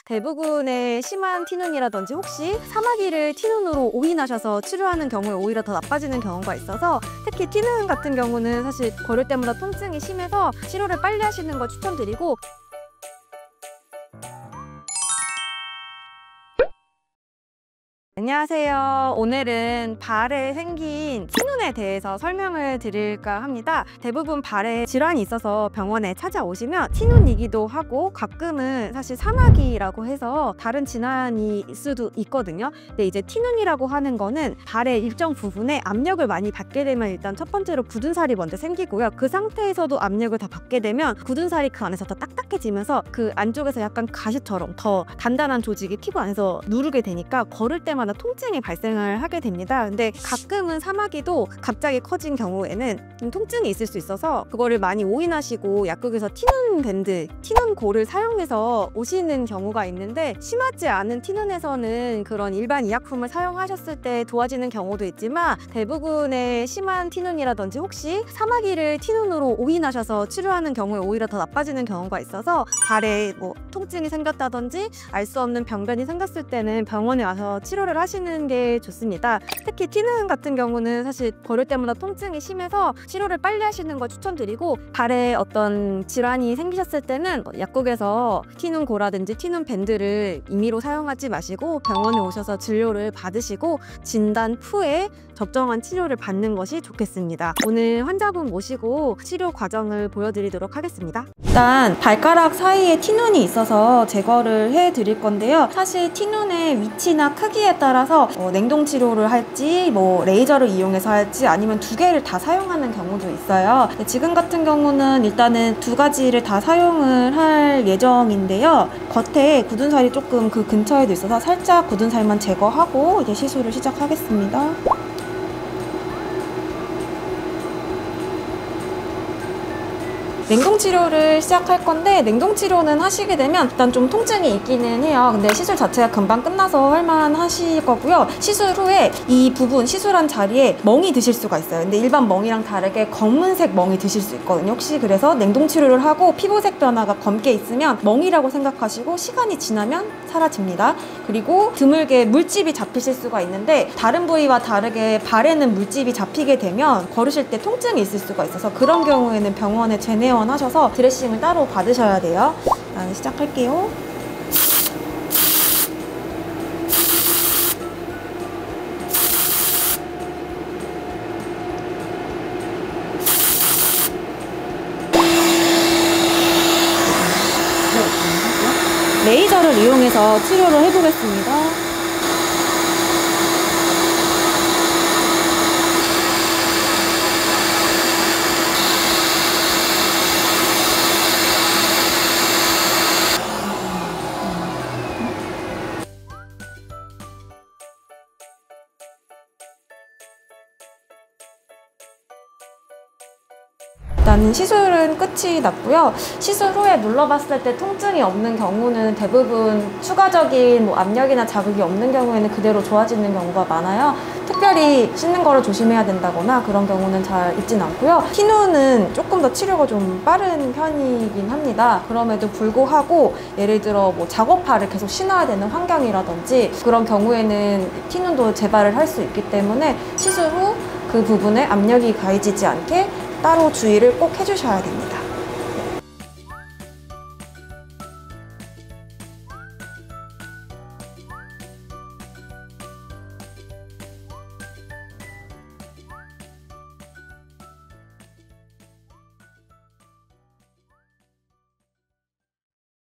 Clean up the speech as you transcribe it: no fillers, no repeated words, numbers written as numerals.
대부분의 심한 티눈이라든지 혹시 사마귀를 티눈으로 오인하셔서 치료하는 경우에 오히려 더 나빠지는 경우가 있어서 특히 티눈 같은 경우는 사실 걸을 때마다 통증이 심해서 치료를 빨리 하시는 걸 추천드리고, 안녕하세요. 오늘은 발에 생긴 티눈에 대해서 설명을 드릴까 합니다. 대부분 발에 질환이 있어서 병원에 찾아오시면 티눈이기도 하고 가끔은 사실 사마귀라고 해서 다른 질환이 있을 수도 있거든요. 근데 이제 티눈이라고 하는 거는 발의 일정 부분에 압력을 많이 받게 되면 일단 첫 번째로 굳은 살이 먼저 생기고요. 그 상태에서도 압력을 더 받게 되면 굳은 살이 그 안에서 더 딱딱해지면서 그 안쪽에서 약간 가시처럼 더 단단한 조직이 피부 안에서 누르게 되니까 걸을 때마다 통증이 발생을 하게 됩니다. 근데 가끔은 사마귀도 갑자기 커진 경우에는 통증이 있을 수 있어서 그거를 많이 오인하시고 약국에서 티눈 밴드, 티눈 골을 사용해서 오시는 경우가 있는데, 심하지 않은 티눈에서는 그런 일반 의약품을 사용하셨을 때 도와지는 경우도 있지만 대부분의 심한 티눈이라든지 혹시 사마귀를 티눈으로 오인하셔서 치료하는 경우에 오히려 더 나빠지는 경우가 있어서 발에 뭐 통증이 생겼다든지 알 수 없는 병변이 생겼을 때는 병원에 와서 치료를 하시는 게 좋습니다. 특히 티눈 같은 경우는 사실 걸을 때마다 통증이 심해서 치료를 빨리 하시는 걸 추천드리고, 발에 어떤 질환이 생기셨을 때는 약국에서 티눈 고라든지 티눈 밴드를 임의로 사용하지 마시고 병원에 오셔서 진료를 받으시고 진단 후에 적정한 치료를 받는 것이 좋겠습니다. 오늘 환자분 모시고 치료 과정을 보여드리도록 하겠습니다. 일단 발가락 사이에 티눈이 있어서 제거를 해드릴 건데요. 사실 티눈의 위치나 크기에 따라서 냉동 치료를 할지 레이저를 이용해서 할지 아니면 두 개를 다 사용하는 경우도 있어요. 지금 같은 경우는 일단은 두 가지를 다 사용을 할 예정인데요. 겉에 굳은 살이 조금 그 근처에도 있어서 살짝 굳은 살만 제거하고 이제 시술을 시작하겠습니다. 냉동치료를 시작할 건데, 냉동치료는 하시게 되면 일단 좀 통증이 있기는 해요. 근데 시술 자체가 금방 끝나서 할만 하실 거고요. 시술 후에 이 부분, 시술한 자리에 멍이 드실 수가 있어요. 근데 일반 멍이랑 다르게 검은색 멍이 드실 수 있거든요. 혹시 그래서 냉동치료를 하고 피부색 변화가 검게 있으면 멍이라고 생각하시고 시간이 지나면 사라집니다. 그리고 드물게 물집이 잡히실 수가 있는데, 다른 부위와 다르게 발에는 물집이 잡히게 되면 걸으실 때 통증이 있을 수가 있어서 그런 경우에는 병원에 재내원 하셔서 드레싱을 따로 받으셔야 돼요. 일단 시작할게요. 레이저를 이용해서 치료를 해보겠습니다. 일단은 시술은 끝이 났고요. 시술 후에 눌러봤을 때 통증이 없는 경우는 대부분 추가적인 압력이나 자극이 없는 경우에는 그대로 좋아지는 경우가 많아요. 특별히 씻는 거를 조심해야 된다거나 그런 경우는 잘 있진 않고요. 티눈은 조금 더 치료가 좀 빠른 편이긴 합니다. 그럼에도 불구하고 예를 들어 작업화를 계속 신어야 되는 환경이라든지 그런 경우에는 티눈도 재발을 할 수 있기 때문에 시술 후 그 부분에 압력이 가해지지 않게 따로 주의를 꼭 해주셔야 됩니다.